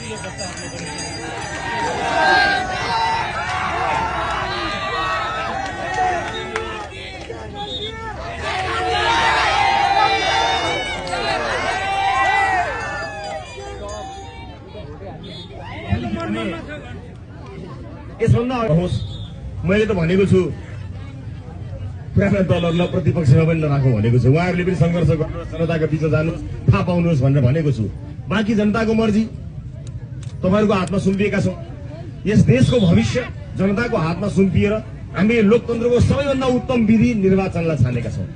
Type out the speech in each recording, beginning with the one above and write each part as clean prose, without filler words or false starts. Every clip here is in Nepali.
यसभन्दा होस् मैले त भनेको छु पुराना दलहरुलाई प्रतिपक्षमा पनि नराखौँ भनेको छु। उहाँहरूले पनि संघर्ष गर्नु, जनताको बीच जानु, थाहा पाउनुहोस् भनेर भनेको छु। बाँकी जनताको मर्जी, तपाईहरुको हातमा सुम्पिएका छौं। यस देशको भविष्य जनताको हातमा सुम्पिएर हामीले लोकतन्त्रको सबैभन्दा उत्तम विधि निर्वाचनलाई छानेका छौं।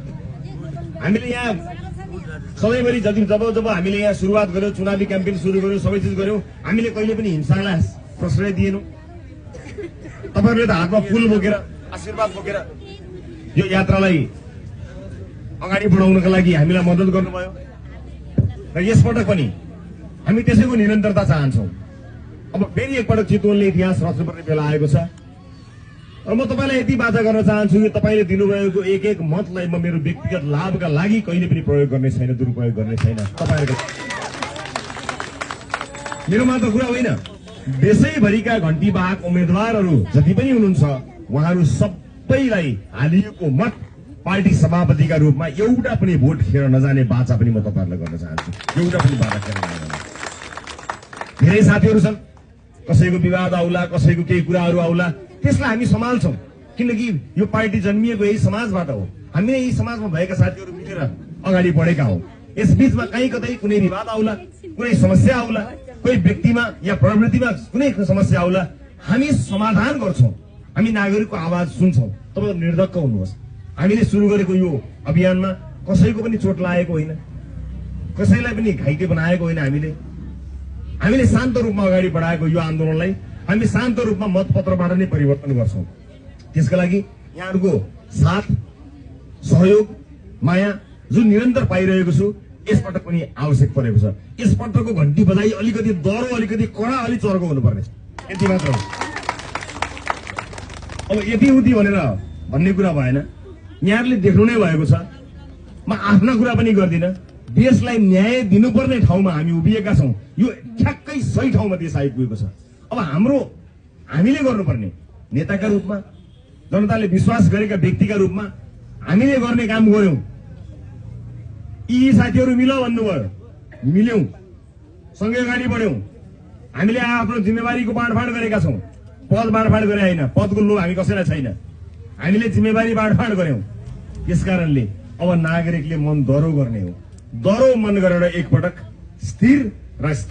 हामीले यहाँ सधैँभरि जब हामीले यहाँ सुरुवात गर्यौं, चुनावी क्याम्पेन सुरु गर्यौं, सबै चिज गर्यौं, हामीले कहिले पनि हिंसालाई प्रश्रय दिएनौं। तपाईहरुले त हातमा फूल बोकेर, आशीर्वाद बोकेर यो यात्रालाई अगाडि बढाउनका लागि हामीलाई मद्दत गर्नुभयो र यसपटक पनि हामी त्यसैको निरन्तरता चाहन्छौं। अब फेरि एकपटक चितवनले इतिहास रच्नुपर्ने बेला आएको छ र म तपाईलाई यति बाचा गर्न चाहन्छु कि तपाईले दिनुभएको एक एक मतलाई म मेरो व्यक्तिगत लाभका लागि कहिले पनि प्रयोग गर्ने छैन, दुरुपयोग गर्ने छैन। तपाईहरुको मेरो मात्र कुरा होइन, देशैभरिका घण्टीवाहक उम्मेदवारहरू जति पनि हुनुहुन्छ उहाँहरू सबैलाई हालिएको मत पार्टी सभापतिका रूपमा एउटा पनि भोट खेर नजाने बाचा पनि म तपाईहरुलाई गर्न चाहन्छु। एउटा पनि बाचा खेर नजाने। धेरै साथीहरू छन्, कसैको विवाद आउला, कसैको केही कुराहरू आउला, त्यसलाई हामी सम्हाल्छौं किनकि यो पार्टी जन्मिएको यही समाजबाट हो। हामीले यही समाजमा भएका साथीहरू मिलेर अगाडि बढेका हौं। यस बीचमा कहीँ कतै कुनै विवाद आउला, कुनै समस्या आउला, कोही व्यक्तिमा या प्रवृत्तिमा कुनै समस्या आउला, हामी समाधान गर्छौं। हामी नागरिकको आवाज सुन्छौं। तपाईहरु निर्धक्क हुनुहोस्। हामीले सुरु गरेको यो अभियानमा कसैको पनि चोट लागेको होइन, कसैलाई पनि घाइते बनाएको होइन। हामीले शान्त रूपमा अगाडि बढाएको यो आन्दोलनलाई हामी शान्त रूपमा मतपत्रबाट नै परिवर्तन गर्छौं। त्यसका लागि यहाँहरुको साथ, सहयोग, माया जुन निरन्तर पाइरहेको छु, यसपटक पनि आवश्यक परेको छ। यसपटकको घण्टी बजाई अलिकति दह्रो, अलिकति कडा, अलि चर्को हुनुपर्ने, यति मात्र हो। अब यति उति भनेर भन्ने कुरा भएन। यहाँहरूले देख्नु नै भएको छ। म आफ्ना कुरा पनि गर्दिन। देशलाई न्याय दिनुपर्ने ठाउँमा हामी उभिएका छौं। यो ठ्याक्कै सही ठाउँमा देश आइपुगेको छ। अब हामीले गर्नुपर्ने नेताका रूपमा, जनताले विश्वास गरेका व्यक्तिका रूपमा हामीले गर्ने काम गर्यौं। यी साथीहरू मिल भन्नुभयो, मिल्यौं, सँगै अगाडि बढ्यौं। हामीले आफ्नो जिम्मेवारीको बाँडफाँड गरेका छौं। पद बाँडफाँड गरे होइन, पदको लोभ हामी कसैलाई छैन। हामीले जिम्मेवारी बाँडफाँड गर्यौं। यसकारणले अब नागरिकले मन दह्रो गर्ने हो। दह्रो मन गरेर एकपटक स्थिर र